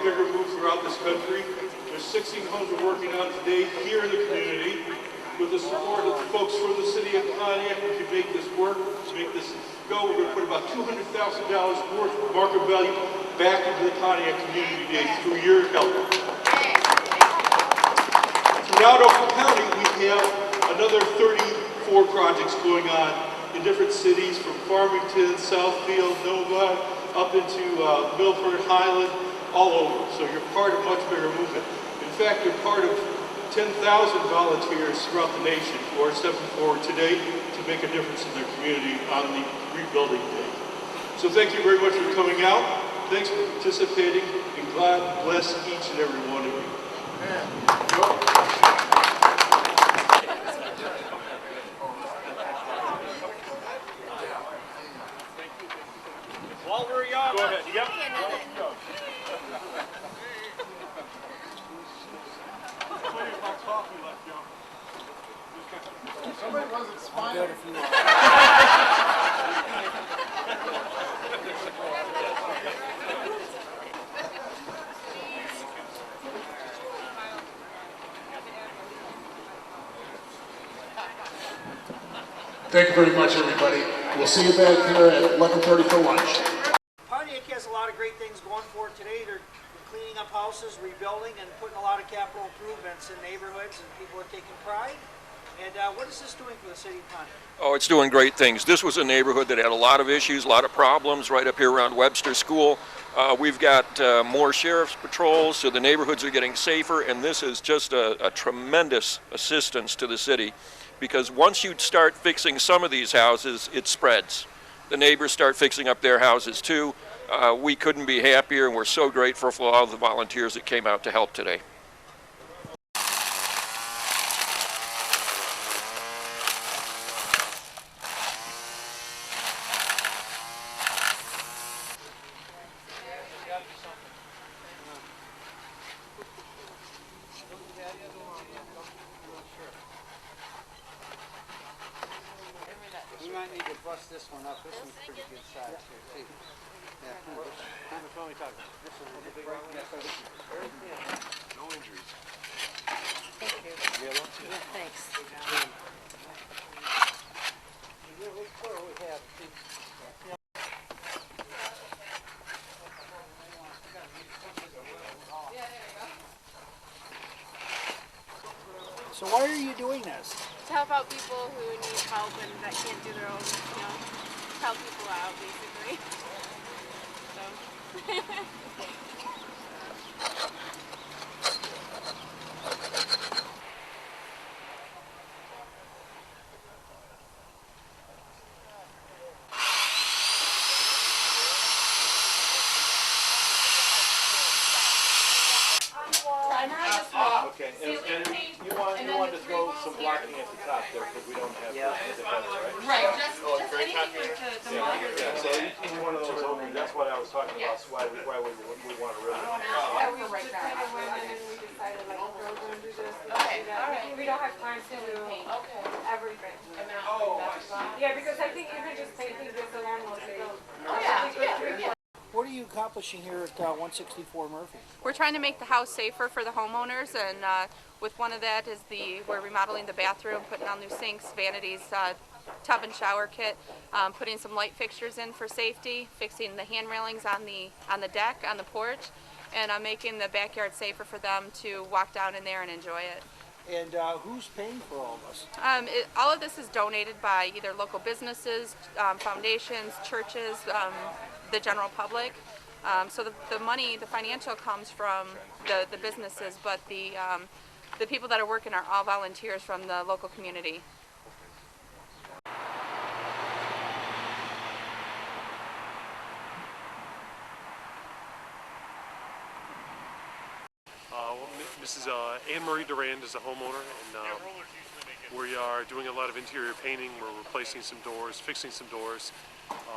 bigger move throughout this country. There's 16 homes we're working on today here in the community. With the support of the folks from the city of Pontiac, we can make this work, make this go. We're going to put about $200,000 worth of market value back into the Pontiac community today through your help. Throughout Oakland County, we have another 34 projects going on in different cities, from Farmington, Southfield, Nova, up into Milford, Highland, all over. So you're part of a much bigger movement. In fact, you're part of 10,000 volunteers throughout the nation who are stepping forward today to make a difference in their community on the rebuilding day. So thank you very much for coming out. Thanks for participating, and God bless each and every one of you. While we're young, go ahead. Yep. Somebody wasn't smiling. Thank you very much, everybody. We'll see you back here at 11:30 for lunch. Pontiac has a lot of great things going for it today. They're cleaning up houses, rebuilding, and putting a lot of capital improvements in neighborhoods, and people are taking pride. And what is this doing for the city of Pontiac? Oh, it's doing great things. This was a neighborhood that had a lot of issues, a lot of problems right up here around Webster School. We've got more sheriff's patrols, so the neighborhoods are getting safer, and this is just a tremendous assistance to the city, because once you start fixing some of these houses, it spreads. The neighbors start fixing up their houses too. We couldn't be happier, and we're so grateful for all the volunteers that came out to help today. We might need to bust this one up. This one's pretty good size here, too. Yeah. How much are we talking? This is a big one. No injuries. Thank you. Yeah, thanks. So why are you doing this? To help out people who need help and that can't do their own, help people out basically. So. Okay, and you want to throw some blocking at the top there because we don't have the fence, right? Right, just very anything with the monitor. Yeah, so each one of those open, that's what I was talking about, so why we want to really. Yeah, we right now. Kind of went in and we decided like we're going to do this, we're Okay, going to do that. alright. We don't have time to do Okay. everything. Oh, Yeah, because I think even just painting this alone will take. Oh, yeah. What are you accomplishing here at 164 Murphy? We're trying to make the house safer for the homeowners, and with one of that is we're remodeling the bathroom, putting on new sinks, vanities, tub and shower kit, putting some light fixtures in for safety, fixing the hand railings on the deck, on the porch, and making the backyard safer for them to walk down in there and enjoy it. And who's paying for all this? All of this is donated by either local businesses, foundations, churches, the general public. So the money, the financial comes from the businesses, but the people that are working are all volunteers from the local community. Mrs. Anne-Marie Durand is a homeowner, and we are doing a lot of interior painting. We're replacing some doors, fixing some doors.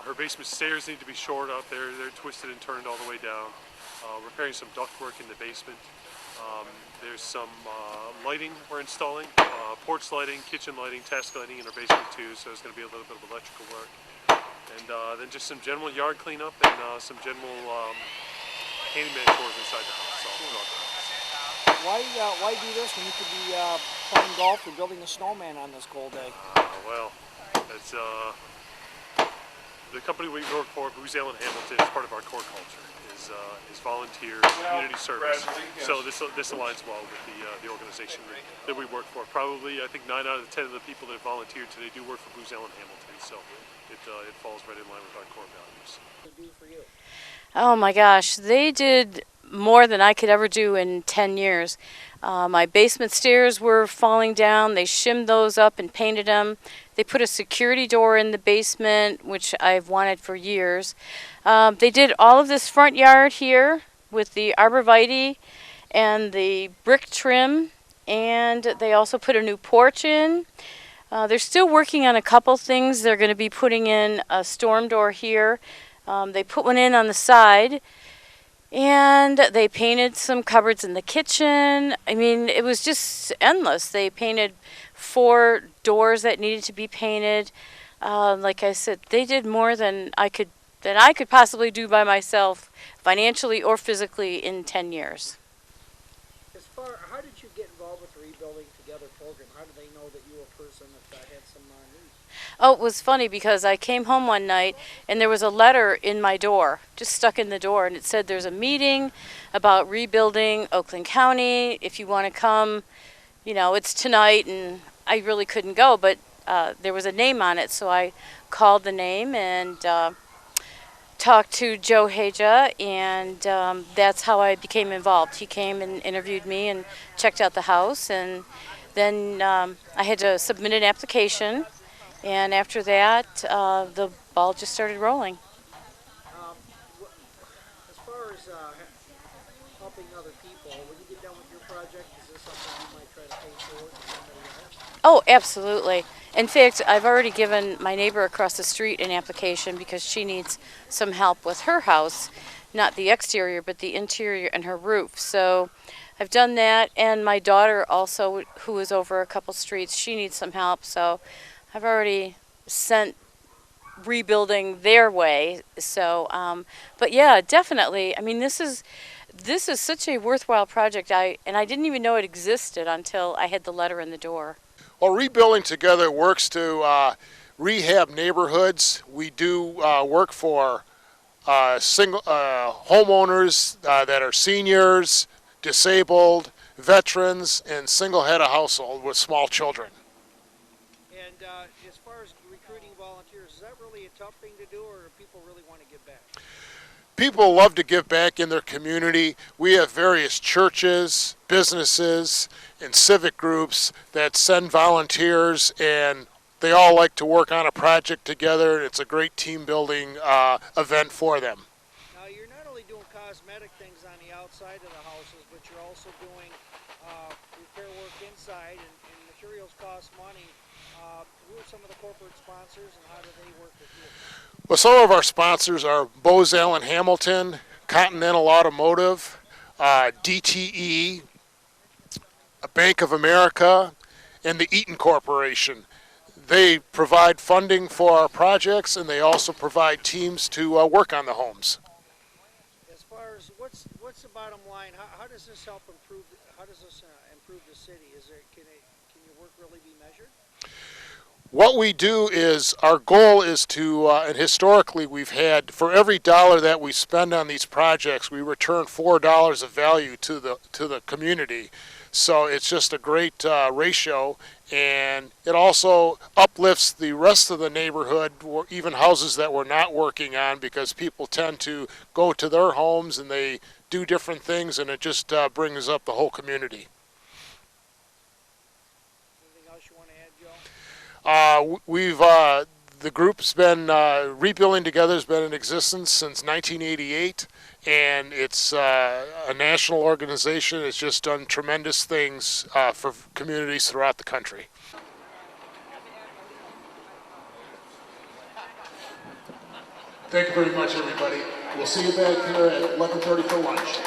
Her basement stairs need to be shored out there. They're twisted and turned all the way down. Repairing some ductwork in the basement. There's some lighting we're installing, porch lighting, kitchen lighting, task lighting in our basement too, so there's going to be a little bit of electrical work. And then just some general yard cleanup and some general handyman tours inside the house, all throughout the house. Why do this when you could be playing golf or building a snowman on this cold day? Well, it's the company we work for, Booz Allen Hamilton, is part of our core culture. Is volunteers, community service. So this aligns well with the organization that we work for. Probably, I think 9 out of 10 of the people that volunteered today do work for Booz Allen Hamilton. So it falls right in line with our core values. Oh my gosh, they did more than I could ever do in 10 years. My basement stairs were falling down. They shimmed those up and painted them. They put a security door in the basement, which I've wanted for years. They did all of this front yard here with the arborvitae and the brick trim, and they also put a new porch in. They're still working on a couple things. They're going to be putting in a storm door here. They put one in on the side, and they painted some cupboards in the kitchen. I mean, it was just endless. They painted 4 doors that needed to be painted. Like I said, they did more than I could possibly do by myself, financially or physically, in 10 years. How did you get involved with the Rebuilding Together program? How did they know that you were a person that had some needs? Oh, it was funny because I came home one night and there was a letter in my door, just stuck in the door, and it said there's a meeting about rebuilding Oakland County. If you want to come, it's tonight, and I really couldn't go, but there was a name on it, so I called the name and talked to Joe Haja, and that's how I became involved. He came and interviewed me and checked out the house, and then I had to submit an application, and after that, the ball just started rolling. As far as helping other people, when you get done with your project, is this something you might try to pay forward to somebody else? Oh, absolutely. In fact, I've already given my neighbor across the street an application because she needs some help with her house, not the exterior, but the interior and her roof. So I've done that, and my daughter also, who is over a couple streets, she needs some help. So I've already sent rebuilding their way. So, but yeah, definitely. I mean, this is such a worthwhile project. I didn't even know it existed until I had the letter in the door. Well, Rebuilding Together works to rehab neighborhoods. We do work for single homeowners that are seniors, disabled, veterans, and single-head of household with small children. And as far as recruiting volunteers, is that really a tough thing to do, or do people really want to give back? People love to give back in their community. We have various churches, businesses, and civic groups that send volunteers, and they all like to work on a project together. It's a great team building event for them. Now, you're not only doing cosmetic things on the outside of the houses, but you're also doing repair work inside, and materials cost money. Who are some of the corporate sponsors, and how do they work with you? Well, some of our sponsors are Booz Allen Hamilton, Continental Automotive, DTE, Bank of America, and the Eaton Corporation. They provide funding for our projects, and they also provide teams to work on the homes. As far as what's the bottom line? How does this help improve? How does this improve the city? Can your work really be measured? What we do is, our goal is to, and historically we've had, for every dollar that we spend on these projects, we return $4 of value to the community. So it's just a great ratio, and it also uplifts the rest of the neighborhood, or even houses that we're not working on, because people tend to go to their homes and they do different things, and it just brings up the whole community. The group's been, Rebuilding Together has been in existence since 1988, and it's a national organization. It's just done tremendous things for communities throughout the country. Thank you very much, everybody. We'll see you back here at 11:30 for lunch.